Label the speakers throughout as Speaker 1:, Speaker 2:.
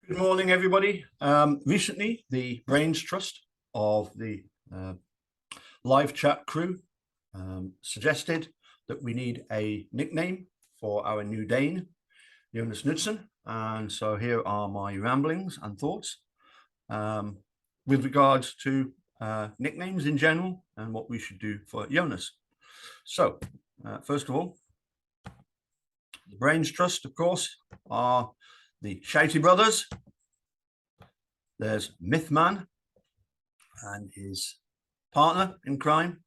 Speaker 1: Good morning, everybody. Recently, the Brains Trust of the live chat crew suggested that we need a nickname for our new Dane, Jonas Knudsen. And so here are my ramblings and thoughts with regards to nicknames in general and what we should do for Jonas. So, first of all, the Brains Trust, of course, are the Shouty brothers. There's Mythman and his partner in crime,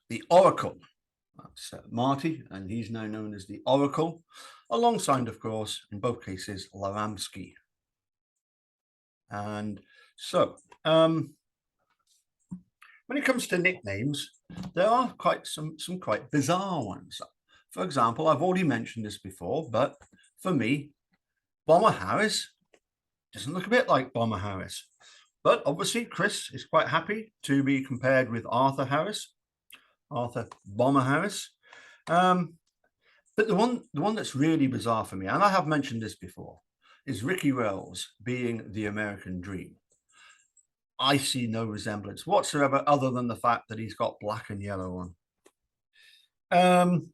Speaker 1: the Oracle. That's Marty, and he's now known as the Oracle, alongside, of course, in both cases, Laramsky. And so, when it comes to nicknames, there are quite some quite bizarre ones. For example, I've already mentioned this before, but for me, Bomber Harris doesn't look a bit like Bomber Harris. But obviously, Chris is quite happy to be compared with Arthur Harris, Arthur Bomber Harris. But the one that's really bizarre for me, and I have mentioned this before, is Ricky Wells being the American Dream. I see no resemblance whatsoever other than the fact that he's got black and yellow on.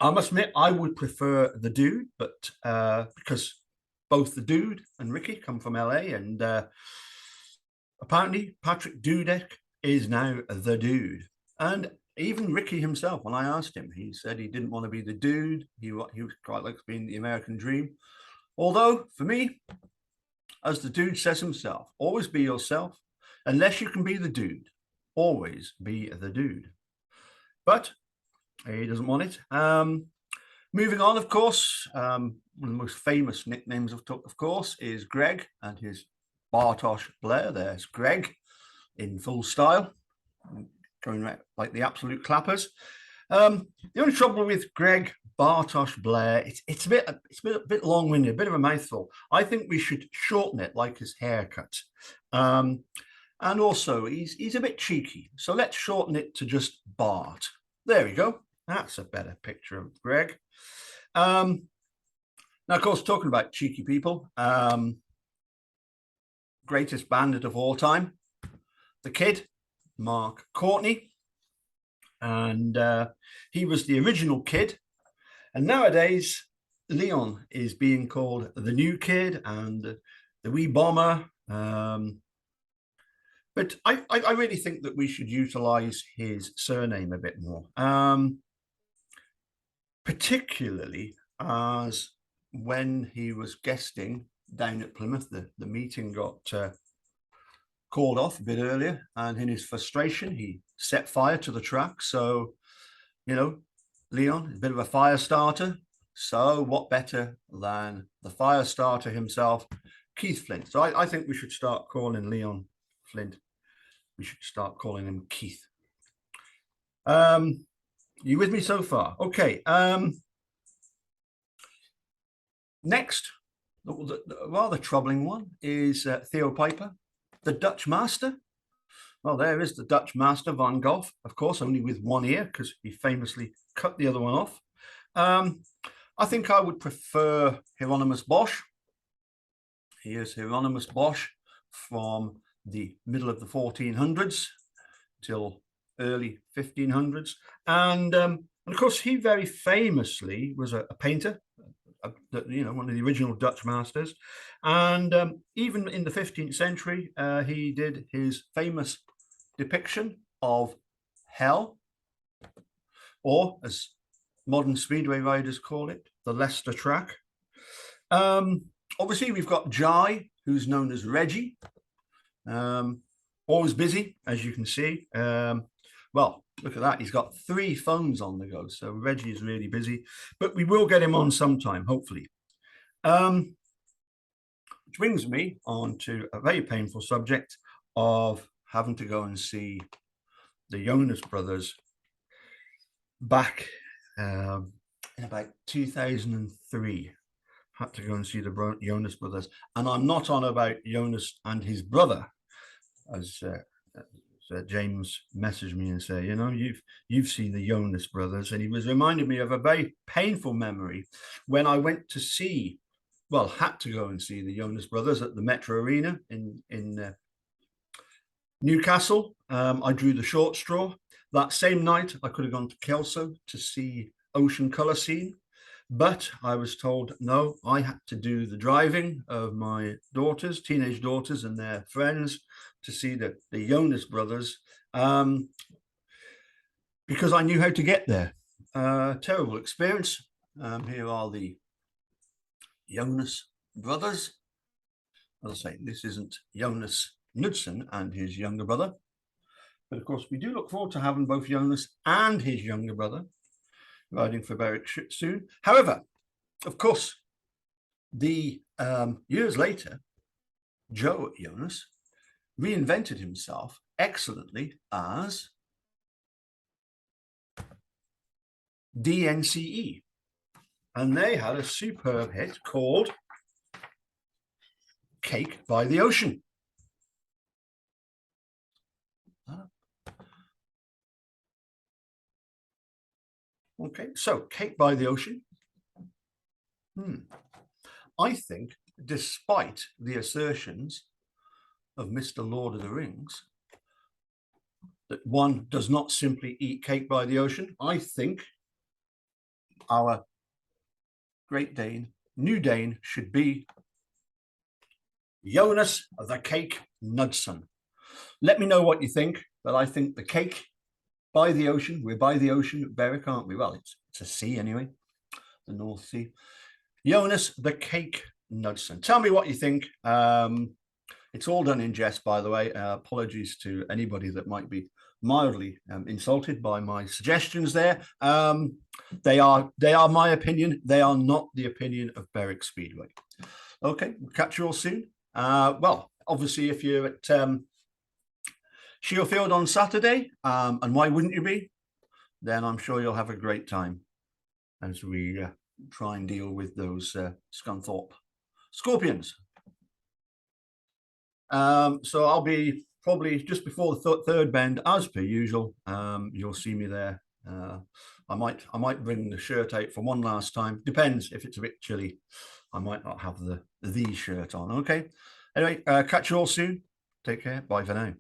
Speaker 1: I must admit, I would prefer the Dude, but because both the Dude and Ricky come from LA, and apparently Patrick Dudek is now the Dude. And even Ricky himself, when I asked him, he said he didn't want to be the Dude. He was quite like being the American Dream. Although, for me, as the Dude says himself, always be yourself. Unless you can be the Dude, always be the Dude. But he doesn't want it. Moving on, of course, one of the most famous nicknames of course, is Greg and his Bartosz Blair. There's Greg in full style, going right like the absolute clappers. The only trouble with Greg Bartosz Blair, it's a bit long-winded, a bit of a mouthful. I think we should shorten it like his haircut. And also, he's a bit cheeky, so let's shorten it to just Bart. There we go. That's a better picture of Greg. Now, of course, talking about cheeky people, greatest bandit of all time, the Kid, Mark Courtney. And he was the original Kid. And nowadays, Leon is being called the new Kid and the wee bomber. But I really think that we should utilize his surname a bit more. Particularly as when he was guesting down at Plymouth, the meeting got called off a bit earlier, and in his frustration, he set fire to the track. So, you know, Leon is a bit of a fire starter. So what better than the fire starter himself, Keith Flint? So I think we should start calling Leon Flint. We should start calling him Keith. You with me so far? Okay. Next, the rather troubling one is Theo Piper, the Dutch master. Well, there is the Dutch master, Van Gogh, of course, only with one ear because he famously cut the other one off. I think I would prefer Hieronymus Bosch. He is Hieronymus Bosch from the middle of the 1400s till early 1500s. And of course, he very famously was a painter, one of the original Dutch masters. And even in the 15th century, he did his famous depiction of hell, or as modern Speedway riders call it, the Leicester track. Obviously, we've got Jai, who's known as Reggie. Always busy, as you can see. Well, look at that. He's got 3 phones on the go. So Reggie is really busy, but we will get him on sometime, hopefully. Which brings me on to a very painful subject of having to go and see the Jonas brothers back in about 2003. Had to go and see the Jonas brothers. And I'm not on about Jonas and his brother, as James messaged me and said, you've seen the Jonas brothers. And he was reminding me of a very painful memory when I went to see well, had to go and see the Jonas Brothers at the Metro Arena in Newcastle. I drew the short straw. That same night, I could have gone to Kelso to see Ocean Colour Scene, but I was told no, I had to do the driving of my daughters, teenage daughters, and their friends to see the Jonas Brothers because I knew how to get there. Terrible experience. Here are the Jonas Brothers. As I say, this isn't Jonas Knudsen and his younger brother. But of course, we do look forward to having both Jonas and his younger brother riding for Berwick soon. However, of course, the years later, Joe Jonas reinvented himself excellently as DNCE. And they had a superb hit called Cake by the Ocean. Okay, so Cake by the Ocean. I think, despite the assertions of Mr. Lord of the Rings, that one does not simply eat cake by the ocean, I think our Great Dane, new Dane, should be Jonas the Cake Knudsen. Let me know what you think, but I think the cake by the ocean, we're by the ocean at Berwick, aren't we? Well, it's a sea anyway, the North Sea. Jonas the Cake Knudsen. Tell me what you think. It's all done in jest, by the way. Apologies to anybody that might be mildly insulted by my suggestions there. They are my opinion. They are not the opinion of Berwick Speedway. Okay, we'll catch you all soon. Well, obviously, if you're at Shielfield on Saturday, and why wouldn't you be? Then I'm sure you'll have a great time as we try and deal with those Scunthorpe Scorpions. So I'll be probably just before the third bend, as per usual. You'll see me there. I might bring the shirt out for one last time. Depends if it's a bit chilly. I might not have the shirt on. Okay. Anyway, catch you all soon. Take care. Bye for now.